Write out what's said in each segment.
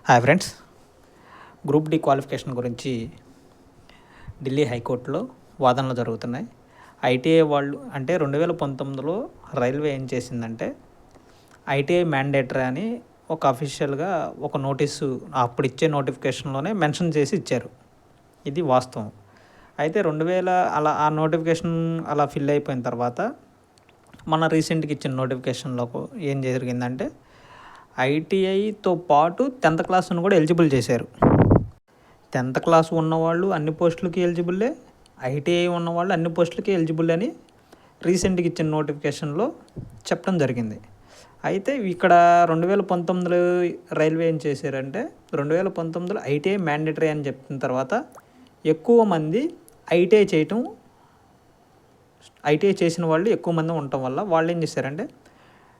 Hi friends, group D qualification గురించి ఢిల్లీ హైకోర్టులో వాదనలు జరుగుతున్నాయి. ఐటీఐ వాళ్ళు అంటే 2019లో రైల్వే ఏం చేసిందంటే ఐటీఐ మ్యాండేటరీ అని ఒక అఫీషియల్గా ఒక నోటీసు అప్పుడు ఇచ్చే నోటిఫికేషన్లోనే మెన్షన్ చేసి ఇచ్చారు. ఇది వాస్తవం. అయితే 2000 అలా ఆ నోటిఫికేషన్ అలా ఫిల్ అయిపోయిన తర్వాత మన రీసెంట్గా ఇచ్చిన నోటిఫికేషన్లో ఏం జరిగిందంటే ఐటీఐతో పాటు 10th క్లాస్ను కూడా ఎలిజిబుల్ చేశారు. 10th క్లాస్ ఉన్నవాళ్ళు అన్ని పోస్టులకి ఎలిజిబుల్లే, ఐటీఐ ఉన్నవాళ్ళు అన్ని పోస్టులకి ఎలిజిబుల్ అని రీసెంట్గా ఇచ్చిన నోటిఫికేషన్లో చెప్పడం జరిగింది. అయితే ఇక్కడ 2019లో రైల్వే ఏం చేశారంటే 2019లో ఐటీఐ మ్యాండేటరీ అని చెప్పిన తర్వాత ఎక్కువ మంది ఐటీఐ చేసిన వాళ్ళు ఎక్కువ మంది ఉండటం వల్ల వాళ్ళు ఏం చేశారంటే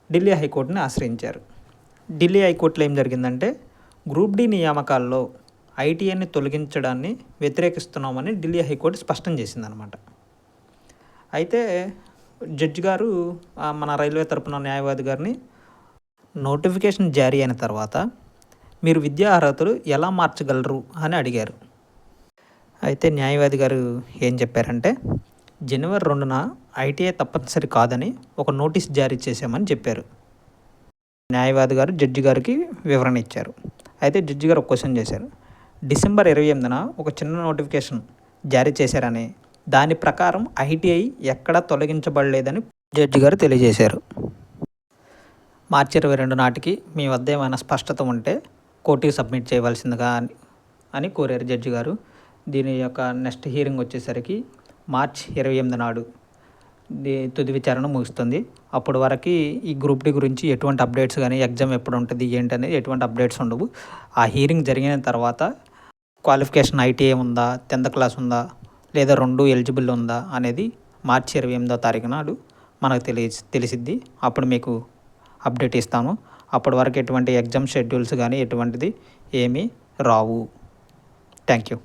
ఢిల్లీ హైకోర్టుని ఆశ్రయించారు. ఢిల్లీ హైకోర్టులో ఏం జరిగిందంటే గ్రూప్ డి నియామకాల్లో ఐటీఐని తొలగించడాన్ని వ్యతిరేకిస్తున్నామని ఢిల్లీ హైకోర్టు స్పష్టం చేసిందనమాట. అయితే జడ్జి గారు మన రైల్వే తరపున న్యాయవాది గారిని నోటిఫికేషన్ జారీ అయిన తర్వాత మీరు విద్యా అర్హతలు ఎలా మార్చగలరు అని అడిగారు. అయితే న్యాయవాది గారు ఏం చెప్పారంటే జనవరి 2న ఐటీఐ తప్పనిసరి కాదని ఒక నోటీస్ జారీ చేశామని చెప్పారు. న్యాయవాది గారు జడ్జి గారికి వివరణ ఇచ్చారు. అయితే జడ్జి గారు ఒక క్వశ్చన్ చేశారు. డిసెంబర్ 28న ఒక చిన్న నోటిఫికేషన్ జారీ చేశారని, దాని ప్రకారం ఐటీఐ ఎక్కడా తొలగించబడలేదని జడ్జి గారు తెలియజేశారు. మార్చి 22 నాటికి మీ వద్ద ఏమైనా స్పష్టత ఉంటే కోర్టుకి సబ్మిట్ చేయవలసిందిగా అని కోరారు జడ్జి గారు. దీని యొక్క నెక్స్ట్ హీరింగ్ వచ్చేసరికి మార్చి 28 నాడు తుది విచారణ ముగుస్తుంది. అప్పటి వరకు ఈ గ్రూప్ డి గురించి ఎటువంటి అప్డేట్స్ కానీ, ఎగ్జామ్ ఎప్పుడు ఉంటుంది ఏంటి అనేది ఎటువంటి అప్డేట్స్ ఉండవు. ఆ హీరింగ్ జరిగిన తర్వాత క్వాలిఫికేషన్ ఐటీఐ ఉందా, 10th క్లాస్ ఉందా, లేదా 2 ఎలిజిబుల్ ఉందా అనేది మార్చి 28వ తారీఖు నాడు మనకు తెలిసిద్ది. అప్పుడు మీకు అప్డేట్ ఇస్తాను. అప్పటి వరకు ఎటువంటి ఎగ్జామ్ షెడ్యూల్స్ కానీ ఎటువంటిది ఏమీ రావు. Thank you.